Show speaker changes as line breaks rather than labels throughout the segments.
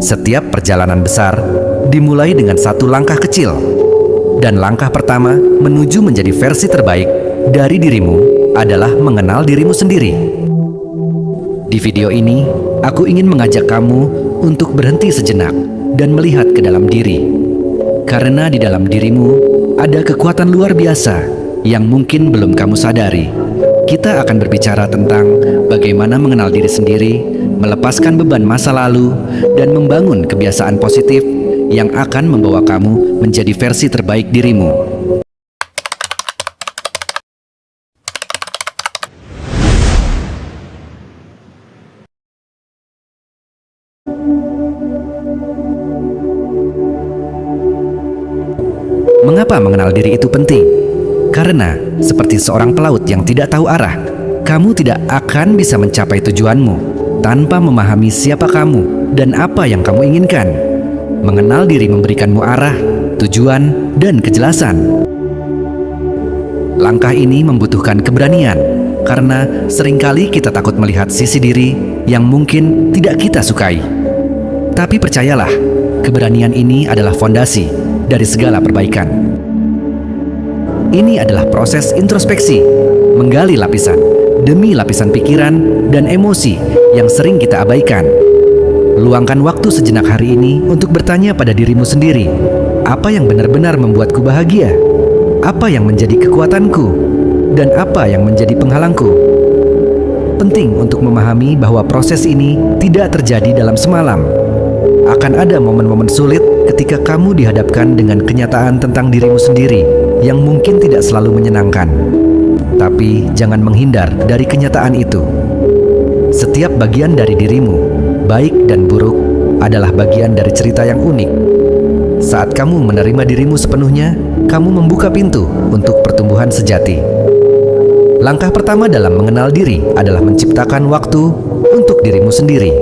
Setiap perjalanan besar dimulai dengan satu langkah kecil, dan langkah pertama menuju menjadi versi terbaik dari dirimu adalah mengenal dirimu sendiri. Di video ini, aku ingin mengajak kamu untuk berhenti sejenak dan melihat ke dalam diri. Karena di dalam dirimu ada kekuatan luar biasa yang mungkin belum kamu sadari. Kita akan berbicara tentang bagaimana mengenal diri sendiri, melepaskan beban masa lalu, dan membangun kebiasaan positif yang akan membawa kamu menjadi versi terbaik dirimu. Mengapa mengenal diri itu penting? Karena, seperti seorang pelaut yang tidak tahu arah, kamu tidak akan bisa mencapai tujuanmu tanpa memahami siapa kamu dan apa yang kamu inginkan. Mengenal diri memberikanmu arah, tujuan, dan kejelasan. Langkah ini membutuhkan keberanian, karena seringkali kita takut melihat sisi diri yang mungkin tidak kita sukai. Tapi percayalah, keberanian ini adalah fondasi dari segala perbaikan. Ini adalah proses introspeksi, menggali lapisan demi lapisan pikiran dan emosi yang sering kita abaikan. Luangkan waktu sejenak hari ini untuk bertanya pada dirimu sendiri, apa yang benar-benar membuatku bahagia? Apa yang menjadi kekuatanku? Dan apa yang menjadi penghalangku? Penting untuk memahami bahwa proses ini tidak terjadi dalam semalam. Akan ada momen-momen sulit ketika kamu dihadapkan dengan kenyataan tentang dirimu sendiri yang mungkin tidak selalu menyenangkan. Tapi jangan menghindar dari kenyataan itu. Setiap bagian dari dirimu, baik dan buruk, adalah bagian dari cerita yang unik. Saat kamu menerima dirimu sepenuhnya, kamu membuka pintu untuk pertumbuhan sejati. Langkah pertama dalam mengenal diri adalah menciptakan waktu untuk dirimu sendiri.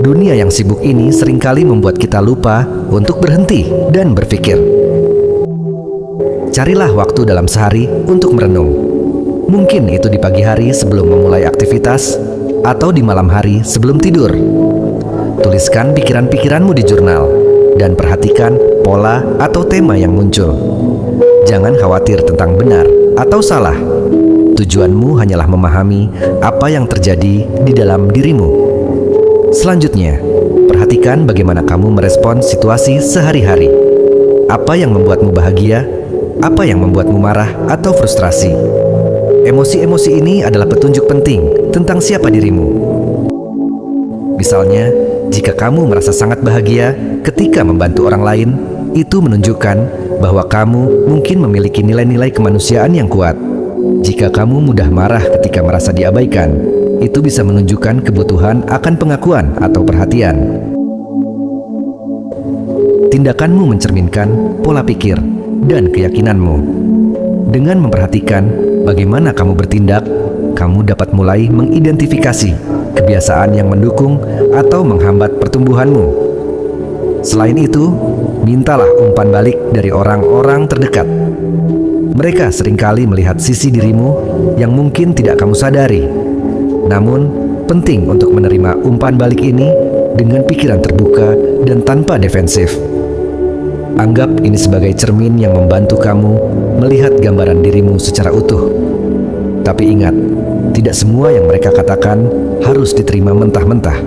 Dunia yang sibuk ini seringkali membuat kita lupa untuk berhenti dan berpikir. Carilah waktu dalam sehari untuk merenung. Mungkin itu di pagi hari sebelum memulai aktivitas, atau di malam hari sebelum tidur. Tuliskan pikiran-pikiranmu di jurnal, dan perhatikan pola atau tema yang muncul. Jangan khawatir tentang benar atau salah. Tujuanmu hanyalah memahami apa yang terjadi di dalam dirimu. Selanjutnya, perhatikan bagaimana kamu merespons situasi sehari-hari. Apa yang membuatmu bahagia? Apa yang membuatmu marah atau frustrasi? Emosi-emosi ini adalah petunjuk penting tentang siapa dirimu. Misalnya, jika kamu merasa sangat bahagia ketika membantu orang lain, itu menunjukkan bahwa kamu mungkin memiliki nilai-nilai kemanusiaan yang kuat. Jika kamu mudah marah ketika merasa diabaikan, itu bisa menunjukkan kebutuhan akan pengakuan atau perhatian. Tindakanmu mencerminkan pola pikir dan keyakinanmu. Dengan memperhatikan bagaimana kamu bertindak, kamu dapat mulai mengidentifikasi kebiasaan yang mendukung atau menghambat pertumbuhanmu. Selain itu, mintalah umpan balik dari orang-orang terdekat. Mereka seringkali melihat sisi dirimu yang mungkin tidak kamu sadari. Namun, penting untuk menerima umpan balik ini dengan pikiran terbuka dan tanpa defensif. Anggap ini sebagai cermin yang membantu kamu melihat gambaran dirimu secara utuh. Tapi ingat, tidak semua yang mereka katakan harus diterima mentah-mentah.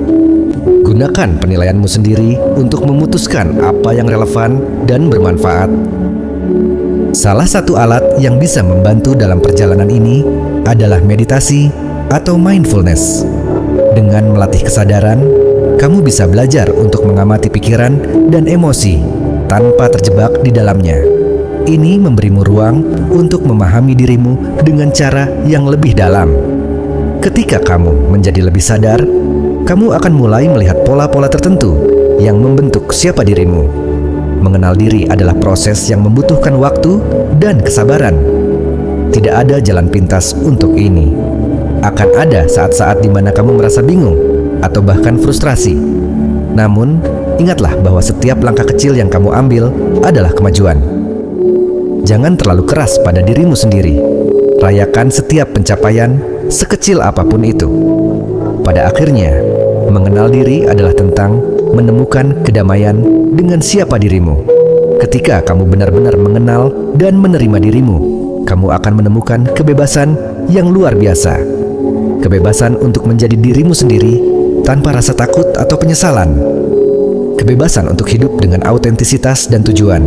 Gunakan penilaianmu sendiri untuk memutuskan apa yang relevan dan bermanfaat. Salah satu alat yang bisa membantu dalam perjalanan ini adalah meditasi atau mindfulness. Dengan melatih kesadaran, kamu bisa belajar untuk mengamati pikiran dan emosi tanpa terjebak di dalamnya. Ini memberimu ruang untuk memahami dirimu dengan cara yang lebih dalam. Ketika kamu menjadi lebih sadar, kamu akan mulai melihat pola-pola tertentu yang membentuk siapa dirimu. Mengenal diri adalah proses yang membutuhkan waktu dan kesabaran. Tidak ada jalan pintas untuk ini. Akan ada saat-saat di mana kamu merasa bingung atau bahkan frustrasi. Namun, ingatlah bahwa setiap langkah kecil yang kamu ambil adalah kemajuan. Jangan terlalu keras pada dirimu sendiri. Rayakan setiap pencapaian, sekecil apapun itu. Pada akhirnya, mengenal diri adalah tentang menemukan kedamaian dengan siapa dirimu. Ketika kamu benar-benar mengenal dan menerima dirimu, kamu akan menemukan kebebasan yang luar biasa. Kebebasan untuk menjadi dirimu sendiri tanpa rasa takut atau penyesalan. Kebebasan untuk hidup dengan autentisitas dan tujuan.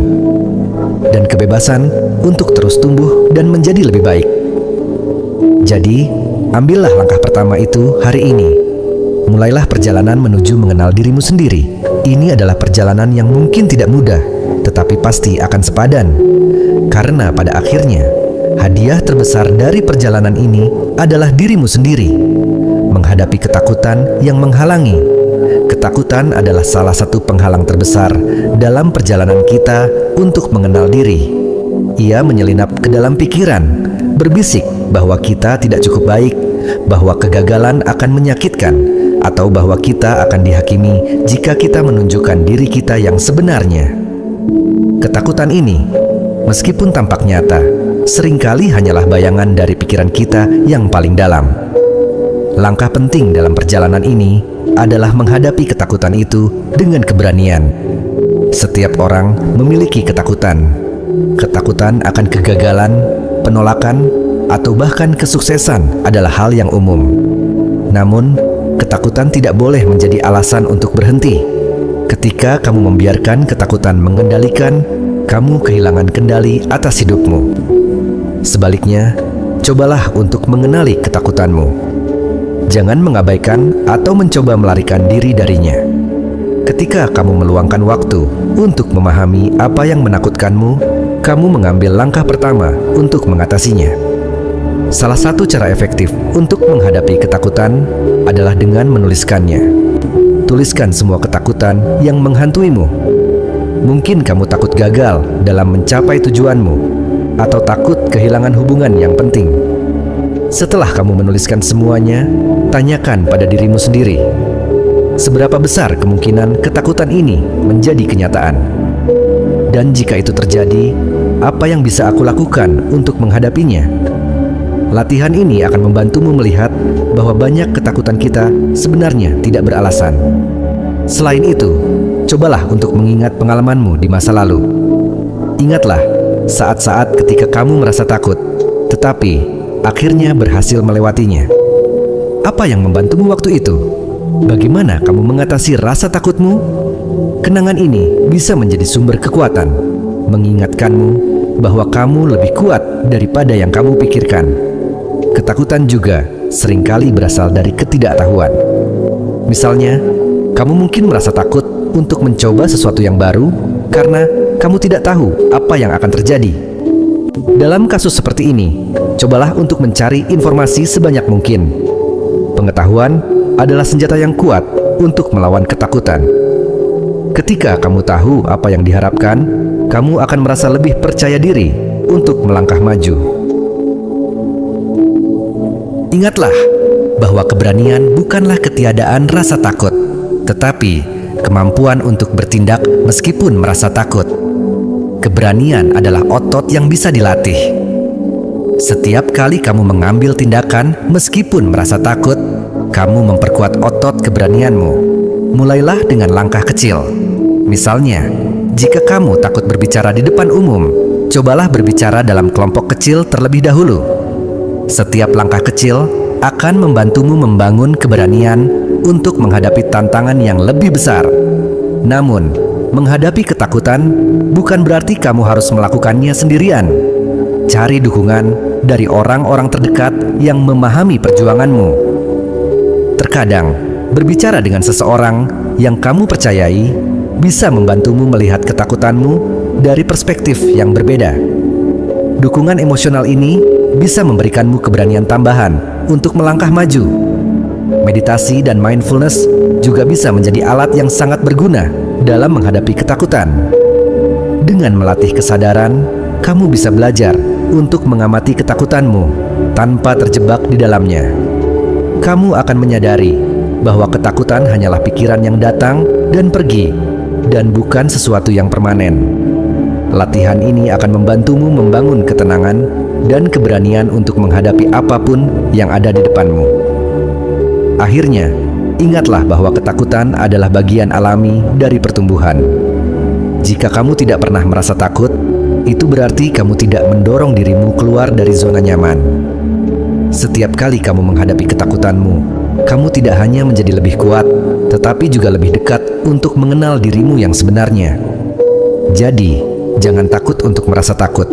Dan kebebasan untuk terus tumbuh dan menjadi lebih baik. Jadi, ambillah langkah pertama itu hari ini. Mulailah perjalanan menuju mengenal dirimu sendiri. Ini adalah perjalanan yang mungkin tidak mudah, tetapi pasti akan sepadan. Karena pada akhirnya, hadiah terbesar dari perjalanan ini adalah dirimu sendiri. Menghadapi ketakutan yang menghalangi. Ketakutan adalah salah satu penghalang terbesar dalam perjalanan kita untuk mengenal diri. Ia menyelinap ke dalam pikiran, berbisik bahwa kita tidak cukup baik, bahwa kegagalan akan menyakitkan, atau bahwa kita akan dihakimi jika kita menunjukkan diri kita yang sebenarnya. Ketakutan ini, meskipun tampak nyata, seringkali hanyalah bayangan dari pikiran kita yang paling dalam. Langkah penting dalam perjalanan ini adalah menghadapi ketakutan itu dengan keberanian. Setiap orang memiliki ketakutan. Ketakutan akan kegagalan, penolakan, atau bahkan kesuksesan adalah hal yang umum. Namun, ketakutan tidak boleh menjadi alasan untuk berhenti. Ketika kamu membiarkan ketakutan mengendalikan, kamu kehilangan kendali atas hidupmu. Sebaliknya, cobalah untuk mengenali ketakutanmu. Jangan mengabaikan atau mencoba melarikan diri darinya. Ketika kamu meluangkan waktu untuk memahami apa yang menakutkanmu, kamu mengambil langkah pertama untuk mengatasinya. Salah satu cara efektif untuk menghadapi ketakutan adalah dengan menuliskannya. Tuliskan semua ketakutan yang menghantuimu. Mungkin kamu takut gagal dalam mencapai tujuanmu, atau takut kehilangan hubungan yang penting. Setelah kamu menuliskan semuanya, tanyakan pada dirimu sendiri, seberapa besar kemungkinan ketakutan ini menjadi kenyataan? Dan jika itu terjadi, apa yang bisa aku lakukan untuk menghadapinya? Latihan ini akan membantumu melihat bahwa banyak ketakutan kita sebenarnya tidak beralasan. Selain itu, cobalah untuk mengingat pengalamanmu di masa lalu. Ingatlah saat-saat ketika kamu merasa takut, tetapi akhirnya berhasil melewatinya. Apa yang membantumu waktu itu? Bagaimana kamu mengatasi rasa takutmu? Kenangan ini bisa menjadi sumber kekuatan, mengingatkanmu bahwa kamu lebih kuat daripada yang kamu pikirkan. Ketakutan juga seringkali berasal dari ketidaktahuan. Misalnya, kamu mungkin merasa takut untuk mencoba sesuatu yang baru karena kamu tidak tahu apa yang akan terjadi. Dalam kasus seperti ini, cobalah untuk mencari informasi sebanyak mungkin. Pengetahuan adalah senjata yang kuat untuk melawan ketakutan. Ketika kamu tahu apa yang diharapkan, kamu akan merasa lebih percaya diri untuk melangkah maju. Ingatlah bahwa keberanian bukanlah ketiadaan rasa takut, tetapi kemampuan untuk bertindak meskipun merasa takut. Keberanian adalah otot yang bisa dilatih. Setiap kali kamu mengambil tindakan meskipun merasa takut, kamu memperkuat otot keberanianmu. Mulailah dengan langkah kecil. Misalnya, jika kamu takut berbicara di depan umum, cobalah berbicara dalam kelompok kecil terlebih dahulu. Setiap langkah kecil akan membantumu membangun keberanian untuk menghadapi tantangan yang lebih besar. Namun, menghadapi ketakutan bukan berarti kamu harus melakukannya sendirian. Cari dukungan dari orang-orang terdekat yang memahami perjuanganmu. Terkadang, berbicara dengan seseorang yang kamu percayai bisa membantumu melihat ketakutanmu dari perspektif yang berbeda. Dukungan emosional ini bisa memberikanmu keberanian tambahan untuk melangkah maju. Meditasi dan mindfulness juga bisa menjadi alat yang sangat berguna dalam menghadapi ketakutan. Dengan melatih kesadaran, kamu bisa belajar untuk mengamati ketakutanmu tanpa terjebak di dalamnya. Kamu akan menyadari bahwa ketakutan hanyalah pikiran yang datang dan pergi, dan bukan sesuatu yang permanen. Latihan ini akan membantumu membangun ketenangan dan keberanian untuk menghadapi apapun yang ada di depanmu. Akhirnya, ingatlah bahwa ketakutan adalah bagian alami dari pertumbuhan. Jika kamu tidak pernah merasa takut, itu berarti kamu tidak mendorong dirimu keluar dari zona nyaman. Setiap kali kamu menghadapi ketakutanmu, kamu tidak hanya menjadi lebih kuat, tetapi juga lebih dekat untuk mengenal dirimu yang sebenarnya. Jadi, jangan takut untuk merasa takut.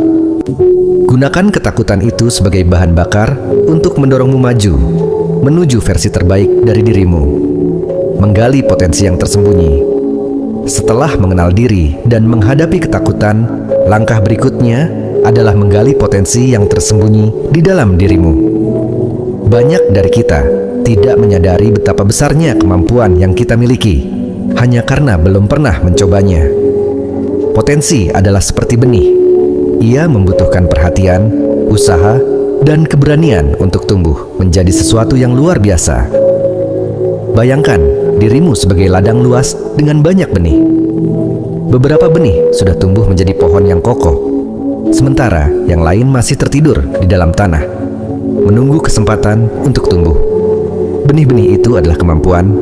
Gunakan ketakutan itu sebagai bahan bakar untuk mendorongmu maju, menuju versi terbaik dari dirimu. Menggali potensi yang tersembunyi. Setelah mengenal diri dan menghadapi ketakutan, langkah berikutnya adalah menggali potensi yang tersembunyi di dalam dirimu. Banyak dari kita tidak menyadari betapa besarnya kemampuan yang kita miliki, hanya karena belum pernah mencobanya. Potensi adalah seperti benih. Ia membutuhkan perhatian, usaha, dan keberanian untuk tumbuh menjadi sesuatu yang luar biasa. Bayangkan dirimu sebagai ladang luas dengan banyak benih. Beberapa benih sudah tumbuh menjadi pohon yang kokoh, sementara yang lain masih tertidur di dalam tanah, menunggu kesempatan untuk tumbuh. Benih-benih itu adalah kemampuan,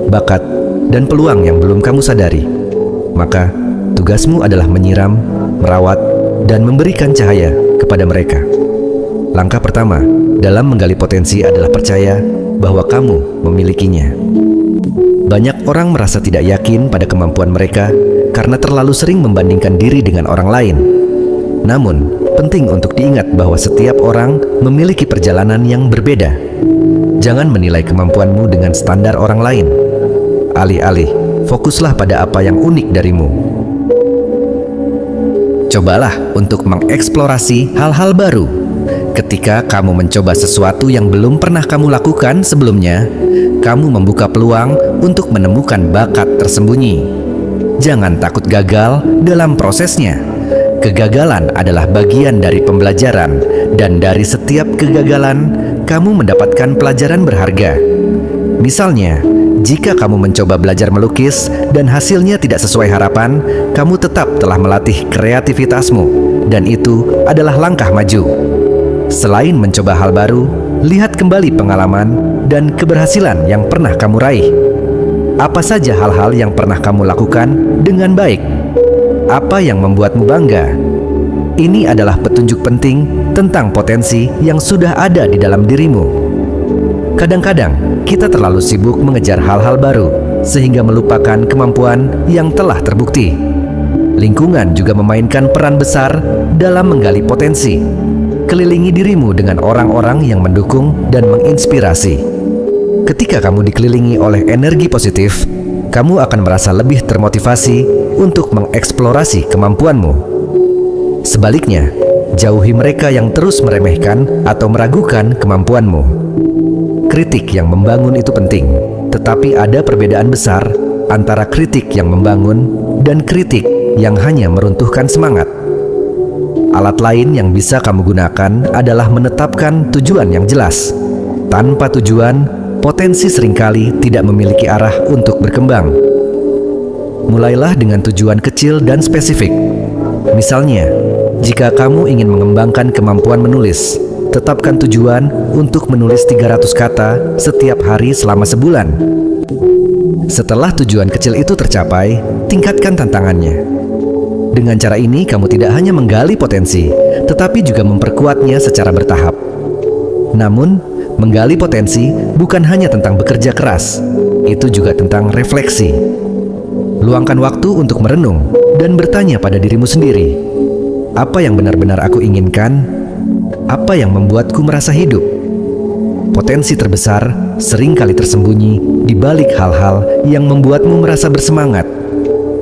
bakat, dan peluang yang belum kamu sadari. Maka, tugasmu adalah menyiram, merawat, dan memberikan cahaya kepada mereka. Langkah pertama dalam menggali potensi adalah percaya bahwa kamu memilikinya. Banyak orang merasa tidak yakin pada kemampuan mereka karena terlalu sering membandingkan diri dengan orang lain. Namun, penting untuk diingat bahwa setiap orang memiliki perjalanan yang berbeda. Jangan menilai kemampuanmu dengan standar orang lain. Alih-alih, fokuslah pada apa yang unik darimu. Cobalah untuk mengeksplorasi hal-hal baru. Ketika kamu mencoba sesuatu yang belum pernah kamu lakukan sebelumnya, kamu membuka peluang untuk menemukan bakat tersembunyi. Jangan takut gagal dalam prosesnya. Kegagalan adalah bagian dari pembelajaran, dan dari setiap kegagalan, kamu mendapatkan pelajaran berharga. Misalnya, jika kamu mencoba belajar melukis dan hasilnya tidak sesuai harapan, kamu tetap telah melatih kreativitasmu, dan itu adalah langkah maju. Selain mencoba hal baru, lihat kembali pengalaman dan keberhasilan yang pernah kamu raih. Apa saja hal-hal yang pernah kamu lakukan dengan baik? Apa yang membuatmu bangga? Ini adalah petunjuk penting tentang potensi yang sudah ada di dalam dirimu. Kadang-kadang, kita terlalu sibuk mengejar hal-hal baru, sehingga melupakan kemampuan yang telah terbukti. Lingkungan juga memainkan peran besar dalam menggali potensi. Kelilingi dirimu dengan orang-orang yang mendukung dan menginspirasi. Ketika kamu dikelilingi oleh energi positif, kamu akan merasa lebih termotivasi untuk mengeksplorasi kemampuanmu. Sebaliknya, jauhi mereka yang terus meremehkan atau meragukan kemampuanmu. Kritik yang membangun itu penting, tetapi ada perbedaan besar antara kritik yang membangun dan kritik yang hanya meruntuhkan semangat. Alat lain yang bisa kamu gunakan adalah menetapkan tujuan yang jelas. Tanpa tujuan, potensi seringkali tidak memiliki arah untuk berkembang. Mulailah dengan tujuan kecil dan spesifik. Misalnya, jika kamu ingin mengembangkan kemampuan menulis, tetapkan tujuan untuk menulis 300 kata setiap hari selama sebulan. Setelah tujuan kecil itu tercapai, tingkatkan tantangannya. Dengan cara ini, kamu tidak hanya menggali potensi, tetapi juga memperkuatnya secara bertahap. Namun, menggali potensi bukan hanya tentang bekerja keras, itu juga tentang refleksi. Luangkan waktu untuk merenung dan bertanya pada dirimu sendiri, apa yang benar-benar aku inginkan? Apa yang membuatku merasa hidup? Potensi terbesar seringkali tersembunyi di balik hal-hal yang membuatmu merasa bersemangat.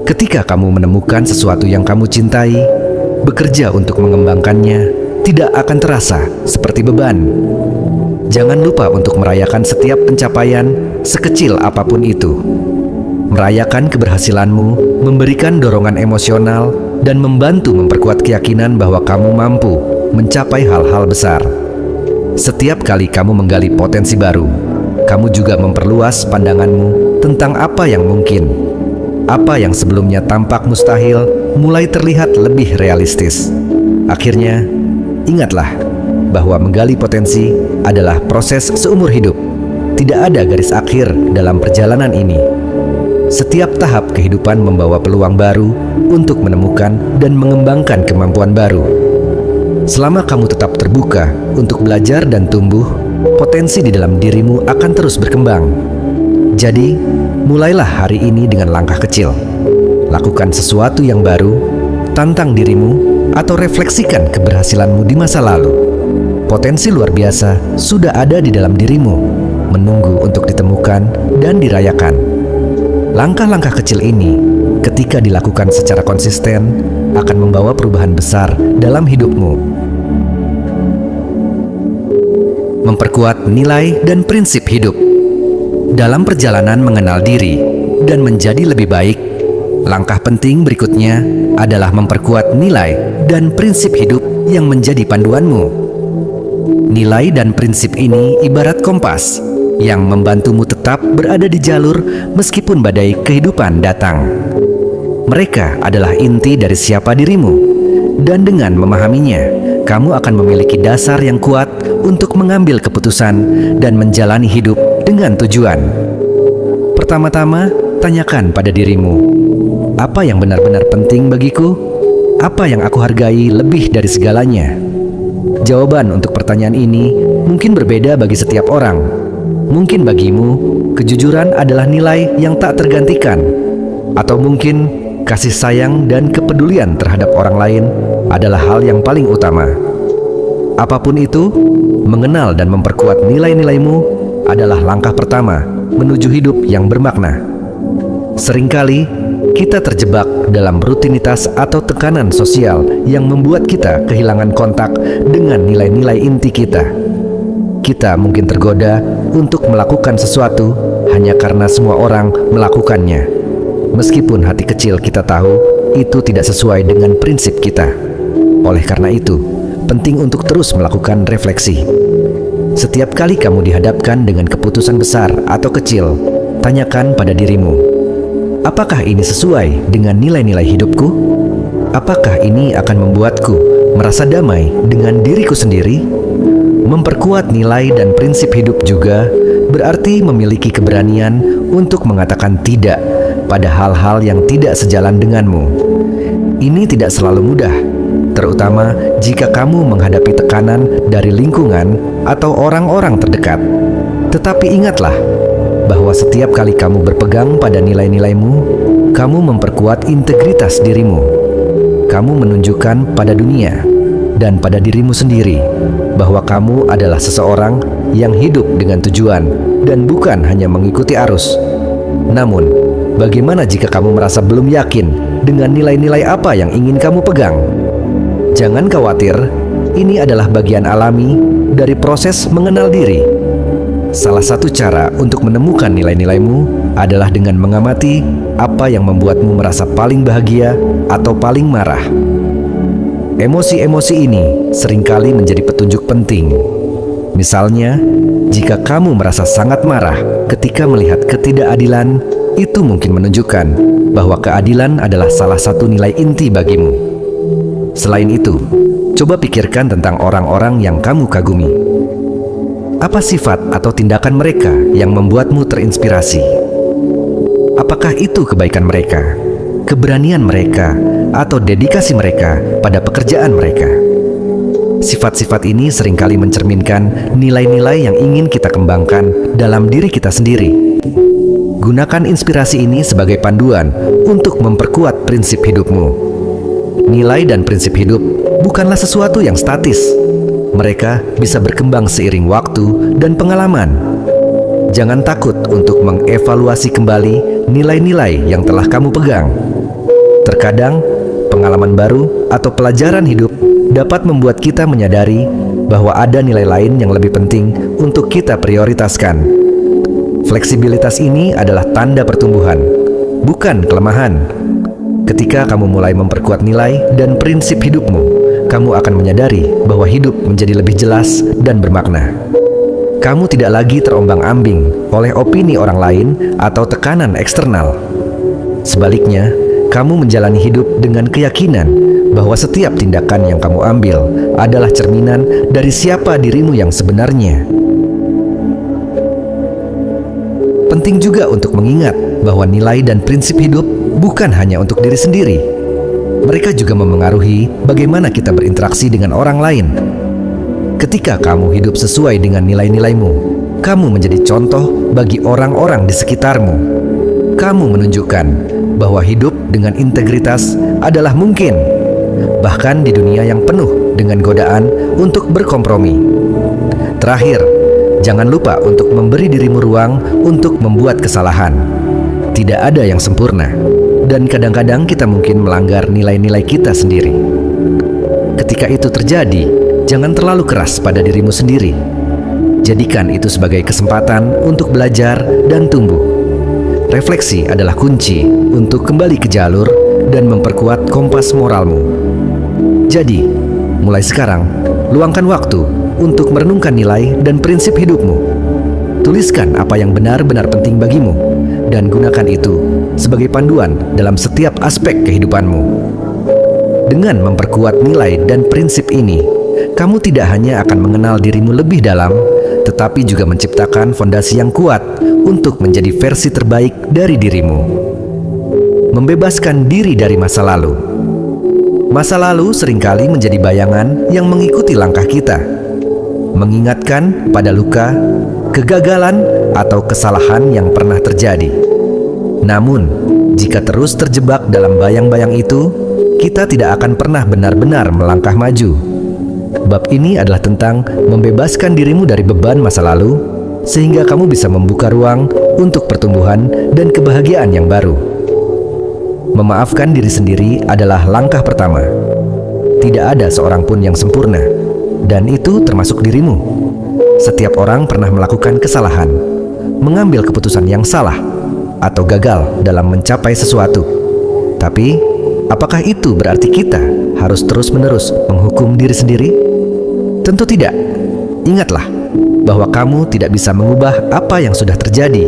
Ketika kamu menemukan sesuatu yang kamu cintai, bekerja untuk mengembangkannya tidak akan terasa seperti beban. Jangan lupa untuk merayakan setiap pencapaian, sekecil apapun itu. Merayakan keberhasilanmu, memberikan dorongan emosional, dan membantu memperkuat keyakinan bahwa kamu mampu mencapai hal-hal besar. Setiap kali kamu menggali potensi baru, kamu juga memperluas pandanganmu tentang apa yang mungkin. Apa yang sebelumnya tampak mustahil mulai terlihat lebih realistis. Akhirnya, ingatlah bahwa menggali potensi adalah proses seumur hidup. tidak ada garis akhir dalam perjalanan ini. Setiap tahap kehidupan membawa peluang baru untuk menemukan dan mengembangkan kemampuan baru. Selama kamu tetap terbuka untuk belajar dan tumbuh, potensi di dalam dirimu akan terus berkembang. Jadi, mulailah hari ini dengan langkah kecil. Lakukan sesuatu yang baru, tantang dirimu, atau refleksikan keberhasilanmu di masa lalu. Potensi luar biasa sudah ada di dalam dirimu, menunggu untuk ditemukan dan dirayakan. Langkah-langkah kecil ini, ketika dilakukan secara konsisten, akan membawa perubahan besar dalam hidupmu. Memperkuat nilai dan prinsip hidup. Dalam perjalanan mengenal diri dan menjadi lebih baik, langkah penting berikutnya adalah memperkuat nilai dan prinsip hidup yang menjadi panduanmu. Nilai dan prinsip ini ibarat kompas yang membantumu tetap berada di jalur meskipun badai kehidupan datang. Mereka adalah inti dari siapa dirimu, dan dengan memahaminya, kamu akan memiliki dasar yang kuat untuk mengambil keputusan dan menjalani hidup dengan tujuan. Pertama-tama, tanyakan pada dirimu, apa yang benar-benar penting bagiku? Apa yang aku hargai lebih dari segalanya? Jawaban untuk pertanyaan ini mungkin berbeda bagi setiap orang. Mungkin bagimu, kejujuran adalah nilai yang tak tergantikan. Atau mungkin, kasih sayang dan kepedulian terhadap orang lain adalah hal yang paling utama. Apapun itu, mengenal dan memperkuat nilai-nilaimu adalah langkah pertama menuju hidup yang bermakna. Seringkali, kita terjebak dalam rutinitas atau tekanan sosial yang membuat kita kehilangan kontak dengan nilai-nilai inti kita. Kita mungkin tergoda untuk melakukan sesuatu hanya karena semua orang melakukannya, meskipun hati kecil kita tahu itu tidak sesuai dengan prinsip kita. Oleh karena itu, penting untuk terus melakukan refleksi. Setiap kali kamu dihadapkan dengan keputusan besar atau kecil, tanyakan pada dirimu, apakah ini sesuai dengan nilai-nilai hidupku? Apakah ini akan membuatku merasa damai dengan diriku sendiri? Memperkuat nilai dan prinsip hidup juga berarti memiliki keberanian untuk mengatakan tidak pada hal-hal yang tidak sejalan denganmu. Ini tidak selalu mudah, terutama jika kamu menghadapi tekanan dari lingkungan atau orang-orang terdekat. Tetapi ingatlah, bahwa setiap kali kamu berpegang pada nilai-nilaimu, kamu memperkuat integritas dirimu. Kamu menunjukkan pada dunia dan pada dirimu sendiri bahwa kamu adalah seseorang yang hidup dengan tujuan dan bukan hanya mengikuti arus. Namun, bagaimana jika kamu merasa belum yakin dengan nilai-nilai apa yang ingin kamu pegang? Jangan khawatir, ini adalah bagian alami dari proses mengenal diri. Salah satu cara untuk menemukan nilai-nilaimu adalah dengan mengamati apa yang membuatmu merasa paling bahagia atau paling marah. Emosi-emosi ini seringkali menjadi petunjuk penting. Misalnya, jika kamu merasa sangat marah ketika melihat ketidakadilan, itu mungkin menunjukkan bahwa keadilan adalah salah satu nilai inti bagimu. Selain itu, coba pikirkan tentang orang-orang yang kamu kagumi. Apa sifat atau tindakan mereka yang membuatmu terinspirasi? Apakah itu kebaikan mereka, keberanian mereka, atau dedikasi mereka pada pekerjaan mereka? Sifat-sifat ini seringkali mencerminkan nilai-nilai yang ingin kita kembangkan dalam diri kita sendiri. Gunakan inspirasi ini sebagai panduan untuk memperkuat prinsip hidupmu. Nilai dan prinsip hidup bukanlah sesuatu yang statis. Mereka bisa berkembang seiring waktu dan pengalaman. Jangan takut untuk mengevaluasi kembali nilai-nilai yang telah kamu pegang. Terkadang, pengalaman baru atau pelajaran hidup dapat membuat kita menyadari bahwa ada nilai lain yang lebih penting untuk kita prioritaskan. Fleksibilitas ini adalah tanda pertumbuhan, bukan kelemahan. Ketika kamu mulai memperkuat nilai dan prinsip hidupmu, kamu akan menyadari bahwa hidup menjadi lebih jelas dan bermakna. Kamu tidak lagi terombang-ambing oleh opini orang lain atau tekanan eksternal. Sebaliknya, kamu menjalani hidup dengan keyakinan bahwa setiap tindakan yang kamu ambil adalah cerminan dari siapa dirimu yang sebenarnya. Penting juga untuk mengingat bahwa nilai dan prinsip hidup bukan hanya untuk diri sendiri. Mereka juga memengaruhi bagaimana kita berinteraksi dengan orang lain. Ketika kamu hidup sesuai dengan nilai-nilaimu, kamu menjadi contoh bagi orang-orang di sekitarmu. Kamu menunjukkan bahwa hidup dengan integritas adalah mungkin, bahkan di dunia yang penuh dengan godaan untuk berkompromi. Terakhir, jangan lupa untuk memberi dirimu ruang untuk membuat kesalahan. Tidak ada yang sempurna, dan kadang-kadang kita mungkin melanggar nilai-nilai kita sendiri. Ketika itu terjadi, jangan terlalu keras pada dirimu sendiri. Jadikan itu sebagai kesempatan untuk belajar dan tumbuh. Refleksi adalah kunci untuk kembali ke jalur dan memperkuat kompas moralmu. Jadi, mulai sekarang, luangkan waktu untuk merenungkan nilai dan prinsip hidupmu. Tuliskan apa yang benar-benar penting bagimu dan gunakan itu sebagai panduan dalam setiap aspek kehidupanmu. Dengan memperkuat nilai dan prinsip ini, kamu tidak hanya akan mengenal dirimu lebih dalam, tetapi juga menciptakan fondasi yang kuat untuk menjadi versi terbaik dari dirimu. Membebaskan diri dari masa lalu. Masa lalu seringkali menjadi bayangan yang mengikuti langkah kita, mengingatkan pada luka, kegagalan, atau kesalahan yang pernah terjadi. Namun, jika terus terjebak dalam bayang-bayang itu, kita tidak akan pernah benar-benar melangkah maju. Bab ini adalah tentang membebaskan dirimu dari beban masa lalu, sehingga kamu bisa membuka ruang untuk pertumbuhan dan kebahagiaan yang baru. Memaafkan diri sendiri adalah langkah pertama. Tidak ada seorang pun yang sempurna, dan itu termasuk dirimu. Setiap orang pernah melakukan kesalahan, mengambil keputusan yang salah, atau gagal dalam mencapai sesuatu. Tapi, apakah itu berarti kita harus terus-menerus menghukum diri sendiri? Tentu tidak. Ingatlah bahwa kamu tidak bisa mengubah apa yang sudah terjadi.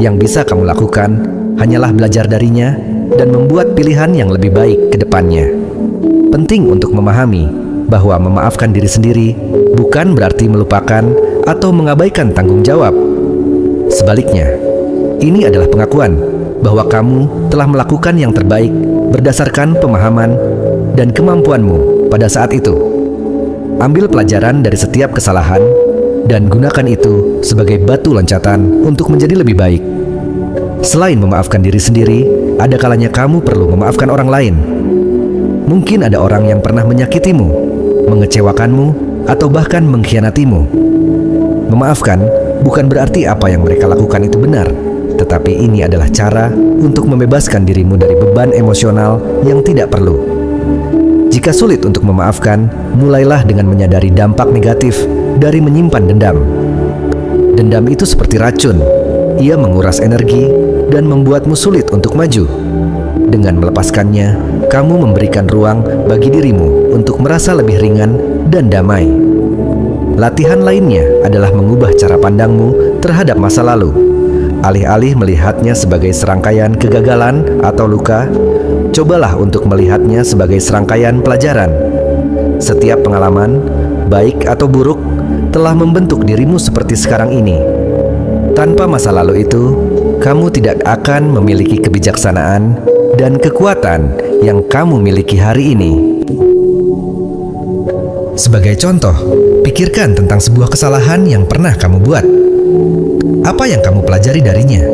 Yang bisa kamu lakukan hanyalah belajar darinya dan membuat pilihan yang lebih baik ke depannya. Penting untuk memahami bahwa memaafkan diri sendiri bukan berarti melupakan atau mengabaikan tanggung jawab. Sebaliknya, ini adalah pengakuan bahwa kamu telah melakukan yang terbaik berdasarkan pemahaman dan kemampuanmu pada saat itu. Ambil pelajaran dari setiap kesalahan dan gunakan itu sebagai batu loncatan untuk menjadi lebih baik. Selain memaafkan diri sendiri, ada kalanya kamu perlu memaafkan orang lain. Mungkin ada orang yang pernah menyakitimu, mengecewakanmu, atau bahkan mengkhianatimu. Memaafkan bukan berarti apa yang mereka lakukan itu benar, tetapi ini adalah cara untuk membebaskan dirimu dari beban emosional yang tidak perlu. Jika sulit untuk memaafkan, mulailah dengan menyadari dampak negatif dari menyimpan dendam. Dendam itu seperti racun. Ia menguras energi dan membuatmu sulit untuk maju. Dengan melepaskannya, kamu memberikan ruang bagi dirimu untuk merasa lebih ringan dan damai. Latihan lainnya adalah mengubah cara pandangmu terhadap masa lalu. Alih-alih melihatnya sebagai serangkaian kegagalan atau luka, cobalah untuk melihatnya sebagai serangkaian pelajaran. Setiap pengalaman, baik atau buruk, telah membentuk dirimu seperti sekarang ini. Tanpa masa lalu itu, kamu tidak akan memiliki kebijaksanaan dan kekuatan yang kamu miliki hari ini. Sebagai contoh, pikirkan tentang sebuah kesalahan yang pernah kamu buat. Apa yang kamu pelajari darinya?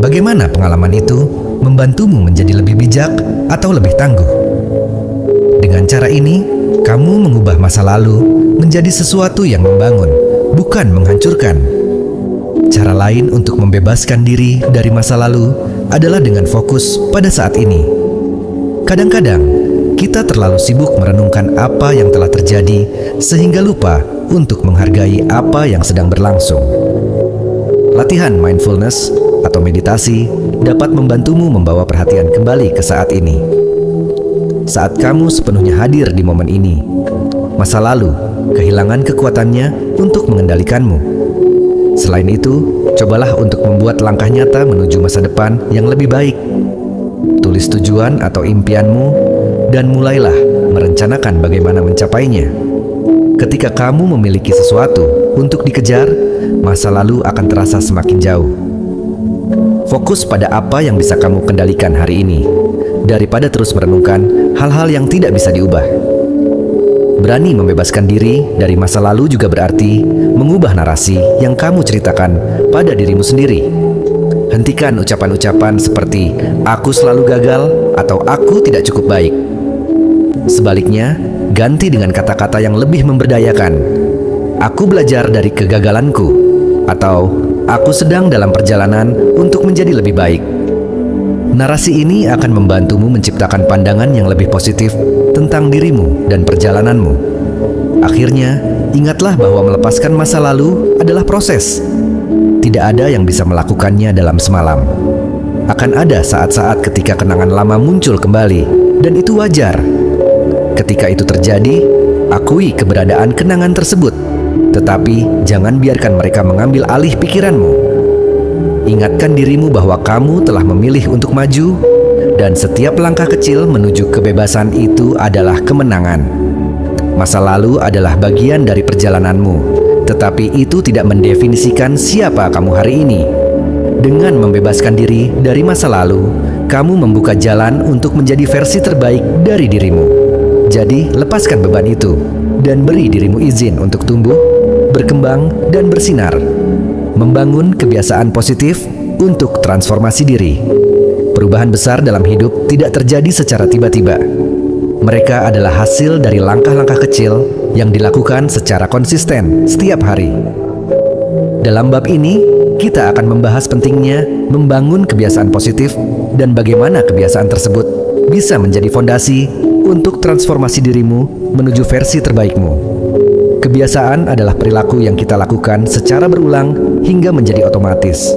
Bagaimana pengalaman itu membantumu menjadi lebih bijak atau lebih tangguh? Dengan cara ini, kamu mengubah masa lalu menjadi sesuatu yang membangun, bukan menghancurkan. Cara lain untuk membebaskan diri dari masa lalu adalah dengan fokus pada saat ini. Kadang-kadang, kita terlalu sibuk merenungkan apa yang telah terjadi sehingga lupa untuk menghargai apa yang sedang berlangsung. Latihan mindfulness atau meditasi dapat membantumu membawa perhatian kembali ke saat ini. Saat kamu sepenuhnya hadir di momen ini, masa lalu kehilangan kekuatannya untuk mengendalikanmu. Selain itu, cobalah untuk membuat langkah nyata menuju masa depan yang lebih baik. Tulis tujuan atau impianmu dan mulailah merencanakan bagaimana mencapainya. Ketika kamu memiliki sesuatu untuk dikejar, masa lalu akan terasa semakin jauh. Fokus pada apa yang bisa kamu kendalikan hari ini, daripada terus merenungkan hal-hal yang tidak bisa diubah. Berani membebaskan diri dari masa lalu juga berarti mengubah narasi yang kamu ceritakan pada dirimu sendiri. Hentikan ucapan-ucapan seperti "aku selalu gagal" atau "aku tidak cukup baik". Sebaliknya, ganti dengan kata-kata yang lebih memberdayakan. "Aku belajar dari kegagalanku" atau "aku sedang dalam perjalanan untuk menjadi lebih baik". Narasi ini akan membantumu menciptakan pandangan yang lebih positif tentang dirimu dan perjalananmu. Akhirnya, ingatlah bahwa melepaskan masa lalu adalah proses. Tidak ada yang bisa melakukannya dalam semalam. Akan ada saat-saat ketika kenangan lama muncul kembali, dan itu wajar. Ketika itu terjadi, akui keberadaan kenangan tersebut, tetapi jangan biarkan mereka mengambil alih pikiranmu. Ingatkan dirimu bahwa kamu telah memilih untuk maju, dan setiap langkah kecil menuju kebebasan itu adalah kemenangan. Masa lalu adalah bagian dari perjalananmu, tetapi itu tidak mendefinisikan siapa kamu hari ini. Dengan membebaskan diri dari masa lalu, kamu membuka jalan untuk menjadi versi terbaik dari dirimu. Jadi, lepaskan beban itu, dan beri dirimu izin untuk tumbuh, berkembang, dan bersinar. Membangun kebiasaan positif untuk transformasi diri. Perubahan besar dalam hidup tidak terjadi secara tiba-tiba. Mereka adalah hasil dari langkah-langkah kecil yang dilakukan secara konsisten setiap hari. Dalam bab ini, kita akan membahas pentingnya membangun kebiasaan positif dan bagaimana kebiasaan tersebut bisa menjadi fondasi untuk transformasi dirimu menuju versi terbaikmu. Kebiasaan adalah perilaku yang kita lakukan secara berulang hingga menjadi otomatis.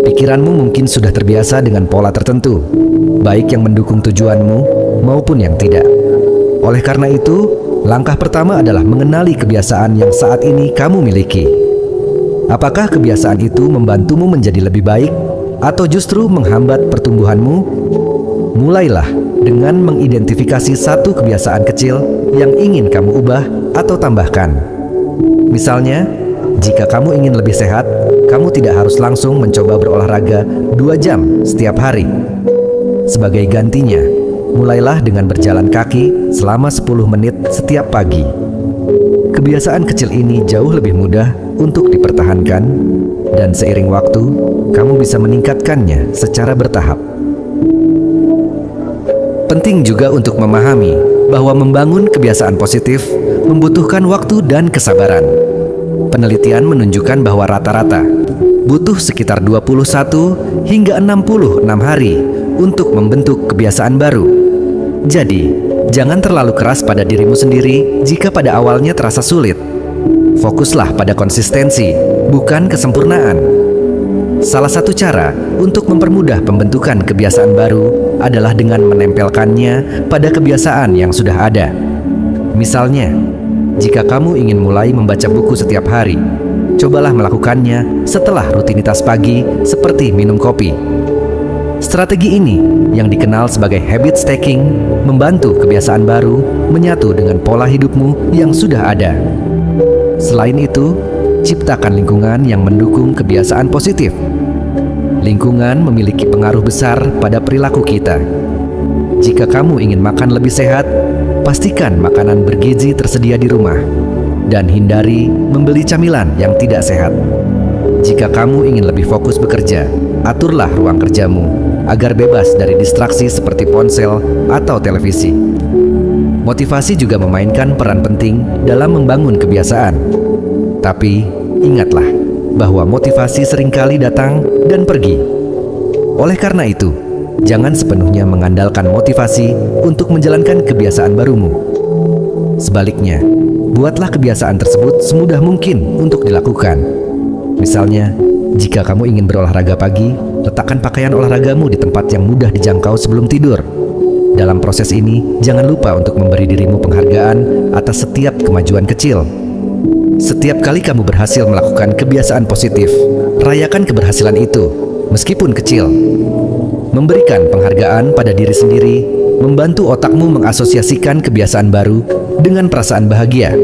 Pikiranmu mungkin sudah terbiasa dengan pola tertentu, baik yang mendukung tujuanmu maupun yang tidak. Oleh karena itu, langkah pertama adalah mengenali kebiasaan yang saat ini kamu miliki. Apakah kebiasaan itu membantumu menjadi lebih baik atau justru menghambat pertumbuhanmu? Mulailah dengan mengidentifikasi satu kebiasaan kecil yang ingin kamu ubah atau tambahkan. Misalnya, jika kamu ingin lebih sehat, kamu tidak harus langsung mencoba berolahraga 2 jam setiap hari. Sebagai gantinya, mulailah dengan berjalan kaki selama 10 menit setiap pagi. Kebiasaan kecil ini jauh lebih mudah untuk dipertahankan, dan seiring waktu, kamu bisa meningkatkannya secara bertahap. Penting juga untuk memahami bahwa membangun kebiasaan positif membutuhkan waktu dan kesabaran. Penelitian menunjukkan bahwa rata-rata butuh sekitar 21 hingga 66 hari untuk membentuk kebiasaan baru. Jadi, jangan terlalu keras pada dirimu sendiri jika pada awalnya terasa sulit. Fokuslah pada konsistensi, bukan kesempurnaan. Salah satu cara untuk mempermudah pembentukan kebiasaan baru adalah dengan menempelkannya pada kebiasaan yang sudah ada. Misalnya, jika kamu ingin mulai membaca buku setiap hari, cobalah melakukannya setelah rutinitas pagi seperti minum kopi. Strategi ini, yang dikenal sebagai habit stacking, membantu kebiasaan baru menyatu dengan pola hidupmu yang sudah ada. Selain itu, ciptakan lingkungan yang mendukung kebiasaan positif. Lingkungan memiliki pengaruh besar pada perilaku kita. Jika kamu ingin makan lebih sehat, pastikan makanan bergizi tersedia di rumah, dan hindari membeli camilan yang tidak sehat. Jika kamu ingin lebih fokus bekerja, aturlah ruang kerjamu agar bebas dari distraksi seperti ponsel atau televisi. Motivasi juga memainkan peran penting dalam membangun kebiasaan. Tapi, ingatlah bahwa motivasi seringkali datang dan pergi. Oleh karena itu, jangan sepenuhnya mengandalkan motivasi untuk menjalankan kebiasaan barumu. Sebaliknya, buatlah kebiasaan tersebut semudah mungkin untuk dilakukan. Misalnya, jika kamu ingin berolahraga pagi, letakkan pakaian olahragamu di tempat yang mudah dijangkau sebelum tidur. Dalam proses ini, jangan lupa untuk memberi dirimu penghargaan atas setiap kemajuan kecil. Setiap kali kamu berhasil melakukan kebiasaan positif, rayakan keberhasilan itu, meskipun kecil. Memberikan penghargaan pada diri sendiri membantu otakmu mengasosiasikan kebiasaan baru dengan perasaan bahagia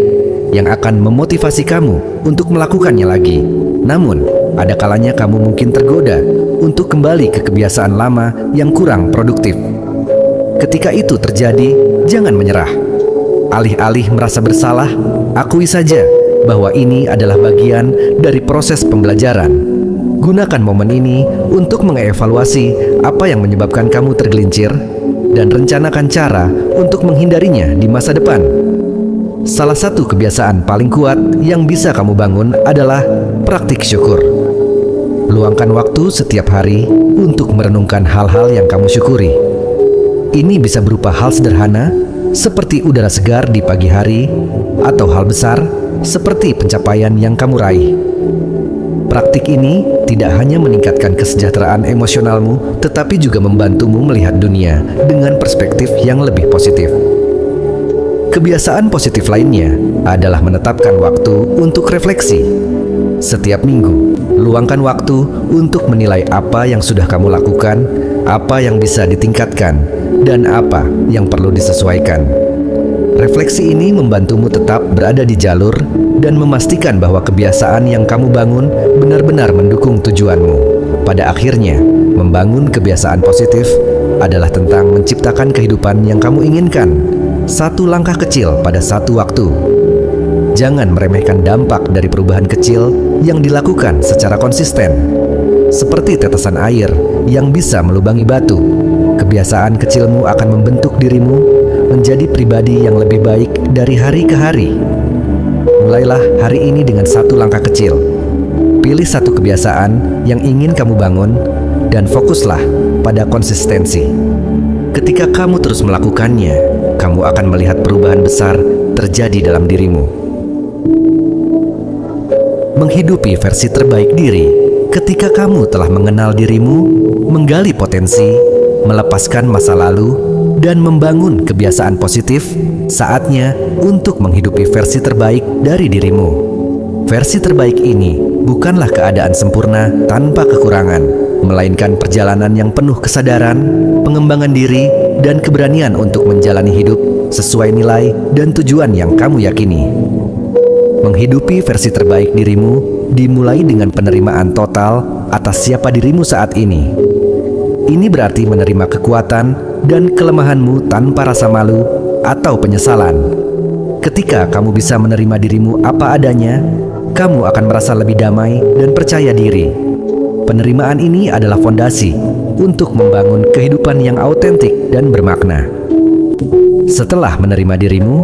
yang akan memotivasi kamu untuk melakukannya lagi. Namun, ada kalanya kamu mungkin tergoda untuk kembali ke kebiasaan lama yang kurang produktif. Ketika itu terjadi, jangan menyerah. Alih-alih merasa bersalah, akui saja bahwa ini adalah bagian dari proses pembelajaran. Gunakan momen ini untuk mengevaluasi apa yang menyebabkan kamu tergelincir dan rencanakan cara untuk menghindarinya di masa depan. Salah satu kebiasaan paling kuat yang bisa kamu bangun adalah praktik syukur. Luangkan waktu setiap hari untuk merenungkan hal-hal yang kamu syukuri. Ini bisa berupa hal sederhana seperti udara segar di pagi hari, atau hal besar seperti pencapaian yang kamu raih. Praktik ini tidak hanya meningkatkan kesejahteraan emosionalmu, tetapi juga membantumu melihat dunia dengan perspektif yang lebih positif. Kebiasaan positif lainnya adalah menetapkan waktu untuk refleksi. Setiap minggu, luangkan waktu untuk menilai apa yang sudah kamu lakukan, apa yang bisa ditingkatkan, dan apa yang perlu disesuaikan. Refleksi ini membantumu tetap berada di jalur dan memastikan bahwa kebiasaan yang kamu bangun benar-benar mendukung tujuanmu. Pada akhirnya, membangun kebiasaan positif adalah tentang menciptakan kehidupan yang kamu inginkan, satu langkah kecil pada satu waktu. Jangan meremehkan dampak dari perubahan kecil yang dilakukan secara konsisten. Seperti tetesan air yang bisa melubangi batu, kebiasaan kecilmu akan membentuk dirimu menjadi pribadi yang lebih baik dari hari ke hari. Mulailah hari ini dengan satu langkah kecil. Pilih satu kebiasaan yang ingin kamu bangun dan fokuslah pada konsistensi. Ketika kamu terus melakukannya, kamu akan melihat perubahan besar terjadi dalam dirimu. Menghidupi versi terbaik diri. Ketika kamu telah mengenal dirimu, menggali potensi, melepaskan masa lalu, dan membangun kebiasaan positif, saatnya untuk menghidupi versi terbaik dari dirimu. Versi terbaik ini bukanlah keadaan sempurna tanpa kekurangan, melainkan perjalanan yang penuh kesadaran, pengembangan diri, dan keberanian untuk menjalani hidup sesuai nilai dan tujuan yang kamu yakini. Menghidupi versi terbaik dirimu dimulai dengan penerimaan total atas siapa dirimu saat ini. Ini berarti menerima kekuatan dan kelemahanmu tanpa rasa malu atau penyesalan. Ketika kamu bisa menerima dirimu apa adanya, kamu akan merasa lebih damai dan percaya diri. Penerimaan ini adalah fondasi untuk membangun kehidupan yang autentik dan bermakna. Setelah menerima dirimu,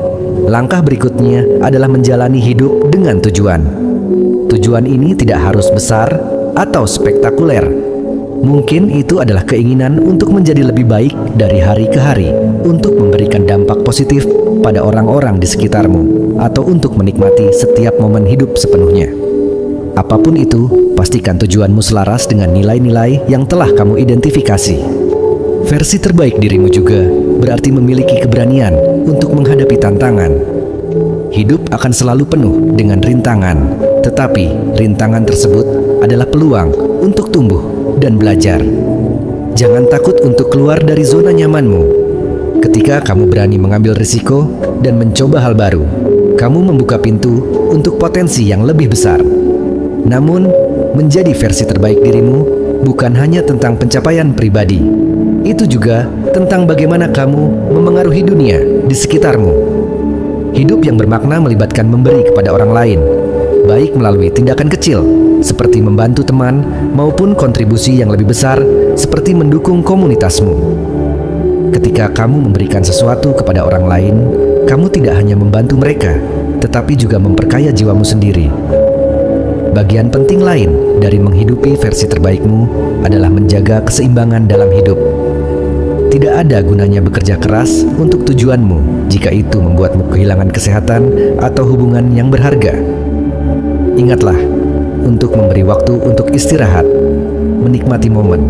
langkah berikutnya adalah menjalani hidup dengan tujuan. Tujuan ini tidak harus besar atau spektakuler. Mungkin itu adalah keinginan untuk menjadi lebih baik dari hari ke hari, untuk memberikan dampak positif pada orang-orang di sekitarmu, atau untuk menikmati setiap momen hidup sepenuhnya. Apapun itu, pastikan tujuanmu selaras dengan nilai-nilai yang telah kamu identifikasi. Versi terbaik dirimu juga berarti memiliki keberanian untuk menghadapi tantangan. Hidup akan selalu penuh dengan rintangan, tetapi rintangan tersebut adalah peluang untuk tumbuh dan belajar. Jangan takut untuk keluar dari zona nyamanmu. Ketika kamu berani mengambil risiko dan mencoba hal baru, kamu membuka pintu untuk potensi yang lebih besar. Namun, menjadi versi terbaik dirimu bukan hanya tentang pencapaian pribadi. Itu juga tentang bagaimana kamu memengaruhi dunia di sekitarmu. Hidup yang bermakna melibatkan memberi kepada orang lain, baik melalui tindakan kecil seperti membantu teman maupun kontribusi yang lebih besar seperti mendukung komunitasmu. Ketika kamu memberikan sesuatu kepada orang lain, kamu tidak hanya membantu mereka, tetapi juga memperkaya jiwamu sendiri. Bagian penting lain dari menghidupi versi terbaikmu adalah menjaga keseimbangan dalam hidup. Tidak ada gunanya bekerja keras untuk tujuanmu jika itu membuatmu kehilangan kesehatan atau hubungan yang berharga. Ingatlah untuk memberi waktu untuk istirahat, menikmati momen,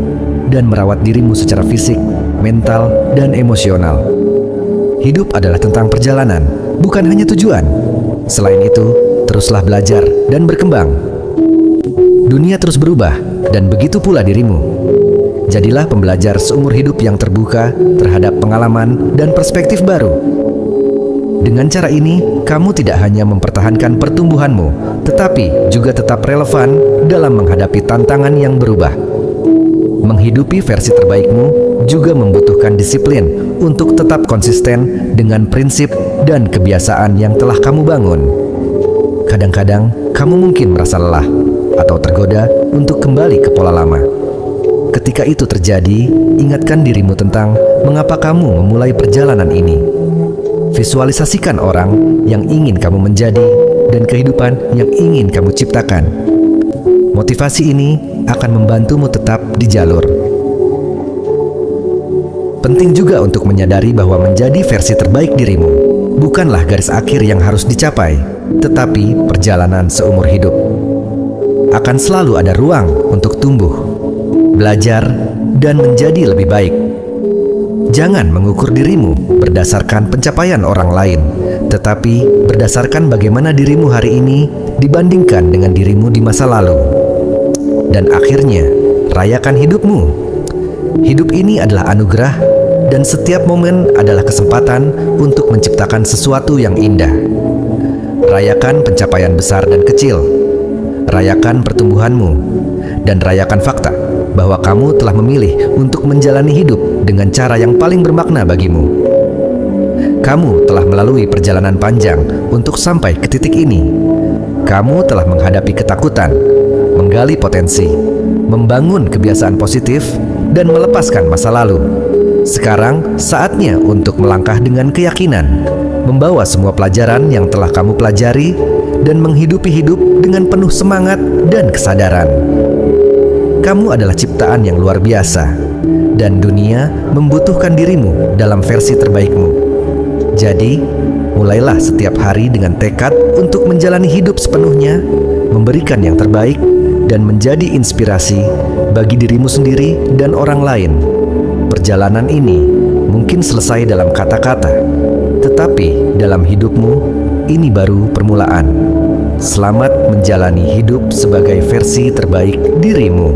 dan merawat dirimu secara fisik, mental, dan emosional. Hidup adalah tentang perjalanan, bukan hanya tujuan. Selain itu, teruslah belajar dan berkembang. Dunia terus berubah, dan begitu pula dirimu. Jadilah pembelajar seumur hidup yang terbuka terhadap pengalaman dan perspektif baru. Dengan cara ini, kamu tidak hanya mempertahankan pertumbuhanmu, tetapi juga tetap relevan dalam menghadapi tantangan yang berubah. Menghidupi versi terbaikmu juga membutuhkan disiplin untuk tetap konsisten dengan prinsip dan kebiasaan yang telah kamu bangun. Kadang-kadang kamu mungkin merasa lelah atau tergoda untuk kembali ke pola lama. Ketika itu terjadi, ingatkan dirimu tentang mengapa kamu memulai perjalanan ini. Visualisasikan orang yang ingin kamu menjadi dan kehidupan yang ingin kamu ciptakan. Motivasi ini akan membantumu tetap di jalur. Penting juga untuk menyadari bahwa menjadi versi terbaik dirimu bukanlah garis akhir yang harus dicapai, tetapi perjalanan seumur hidup. Akan selalu ada ruang untuk tumbuh, belajar, dan menjadi lebih baik. Jangan mengukur dirimu berdasarkan pencapaian orang lain, tetapi berdasarkan bagaimana dirimu hari ini dibandingkan dengan dirimu di masa lalu. Dan akhirnya, rayakan hidupmu. Hidup ini adalah anugerah, dan setiap momen adalah kesempatan untuk menciptakan sesuatu yang indah. Rayakan pencapaian besar dan kecil. Rayakan pertumbuhanmu, dan rayakan fakta bahwa kamu telah memilih untuk menjalani hidup dengan cara yang paling bermakna bagimu. Kamu telah melalui perjalanan panjang untuk sampai ke titik ini. Kamu telah menghadapi ketakutan, menggali potensi, membangun kebiasaan positif, dan melepaskan masa lalu. Sekarang saatnya untuk melangkah dengan keyakinan, membawa semua pelajaran yang telah kamu pelajari, dan menghidupi hidup dengan penuh semangat dan kesadaran. Kamu adalah ciptaan yang luar biasa, dan dunia membutuhkan dirimu dalam versi terbaikmu. Jadi, mulailah setiap hari dengan tekad untuk menjalani hidup sepenuhnya, memberikan yang terbaik, dan menjadi inspirasi bagi dirimu sendiri dan orang lain. Perjalanan ini mungkin selesai dalam kata-kata, tetapi dalam hidupmu, ini baru permulaan. Selamat menjalani hidup sebagai versi terbaik dirimu.